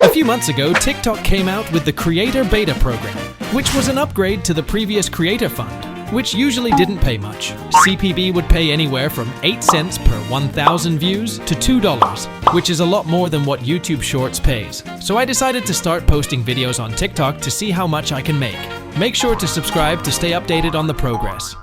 A few months ago, TikTok came out with the Creator Beta program, which was an upgrade to the previous Creator Fund, which usually didn't pay much. CPB would pay anywhere from 8 cents per 1,000 views to $2, which is a lot more than what YouTube Shorts pays. So I decided to start posting videos on TikTok to see how much I can make. Make sure to subscribe to stay updated on the progress.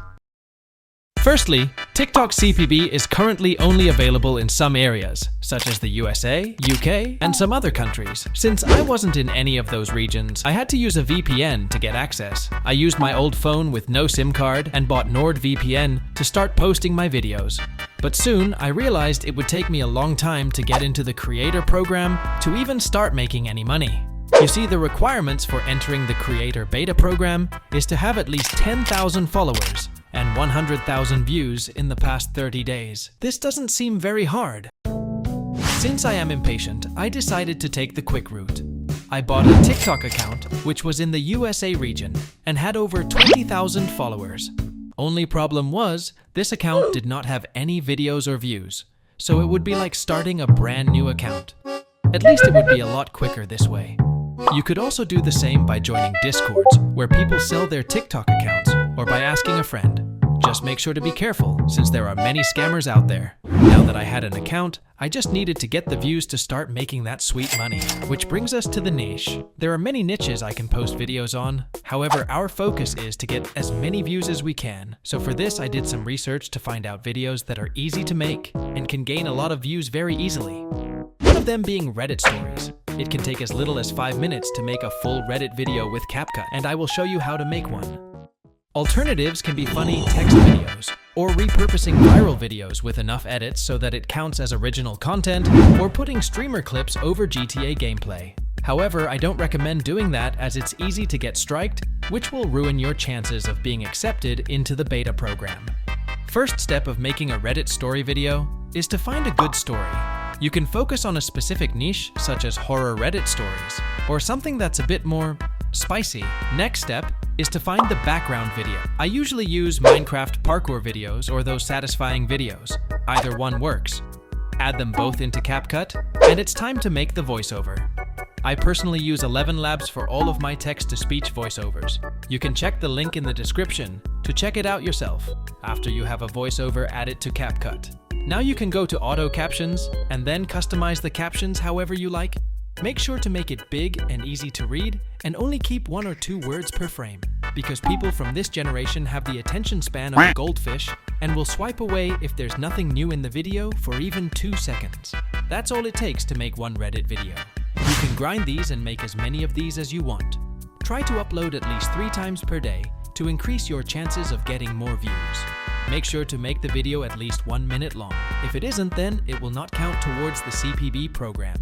Firstly, TikTok CPB is currently only available in some areas, such as the USA, UK, and some other countries. Since I wasn't in any of those regions, I had to use a VPN to get access. I used my old phone with no SIM card and bought NordVPN to start posting my videos. But soon, I realized it would take me a long time to get into the Creator program to even start making any money. You see, the requirements for entering the Creator Beta program is to have at least 10,000 followers and 100,000 views in the past 30 days. This doesn't seem very hard. Since I am impatient, I decided to take the quick route. I bought a TikTok account, which was in the USA region, and had over 20,000 followers. Only problem was, this account did not have any videos or views, so it would be like starting a brand new account. At least it would be a lot quicker this way. You could also do the same by joining Discords, where people sell their TikTok accounts, or by asking a friend. Just make sure to be careful, since there are many scammers out there. Now that I had an account, I just needed to get the views to start making that sweet money. Which brings us to the niche. There are many niches I can post videos on. However, our focus is to get as many views as we can. So for this, I did some research to find out videos that are easy to make and can gain a lot of views very easily. One of them being Reddit stories. It can take as little as 5 minutes to make a full Reddit video with CapCut, and I will show you how to make one. Alternatives can be funny text videos, or repurposing viral videos with enough edits so that it counts as original content, or putting streamer clips over GTA gameplay. However, I don't recommend doing that as it's easy to get striked, which will ruin your chances of being accepted into the beta program. First step of making a Reddit story video is to find a good story. You can focus on a specific niche, such as horror Reddit stories, or something that's a bit more spicy. Next step is to find the background video. I usually use Minecraft parkour videos or those satisfying videos. Either one works. Add them both into CapCut, and it's time to make the voiceover. I personally use ElevenLabs for all of my text-to-speech voiceovers. You can check the link in the description to check it out yourself. After you have a voiceover, add it to CapCut. Now you can go to auto captions and then customize the captions however you like. Make sure to make it big and easy to read and only keep 1 or 2 words per frame, because people from this generation have the attention span of a goldfish and will swipe away if there's nothing new in the video for even 2 seconds. That's all it takes to make one Reddit video. You can grind these and make as many of these as you want. Try to upload at least 3 times per day to increase your chances of getting more views. Make sure to make the video at least 1 minute long. If it isn't, then it will not count towards the CPB program.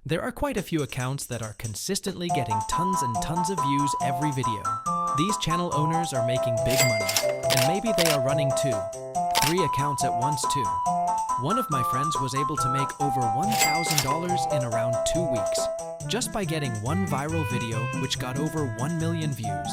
There are quite a few accounts that are consistently getting tons and tons of views every video. These channel owners are making big money, and maybe they are running 2, 3 accounts at once too. One of my friends was able to make over $1,000 in around 2 weeks, just by getting one viral video which got over 1 million views.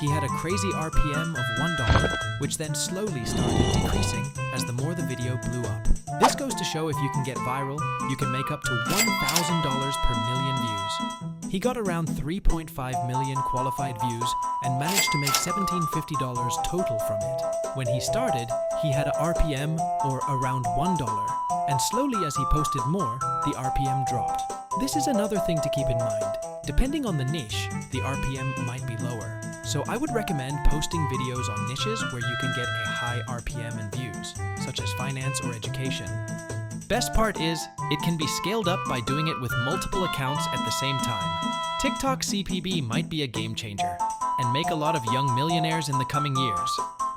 He had a crazy RPM of $1, which then slowly started decreasing as the more the video blew up. This goes to show if you can get viral, you can make up to $1,000 per million views. He got around 3.5 million qualified views and managed to make $1,750 total from it. When he started, he had a RPM or around $1, and slowly as he posted more, the RPM dropped. This is another thing to keep in mind. Depending on the niche, the RPM might be lower. So I would recommend posting videos on niches where you can get a high RPM and views, such as finance or education. Best part is, it can be scaled up by doing it with multiple accounts at the same time. TikTok CPB might be a game changer and make a lot of young millionaires in the coming years.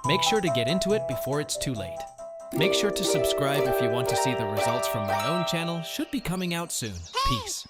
Make sure to get into it before it's too late. Make sure to subscribe if you want to see the results from my own channel. Should be coming out soon. Peace.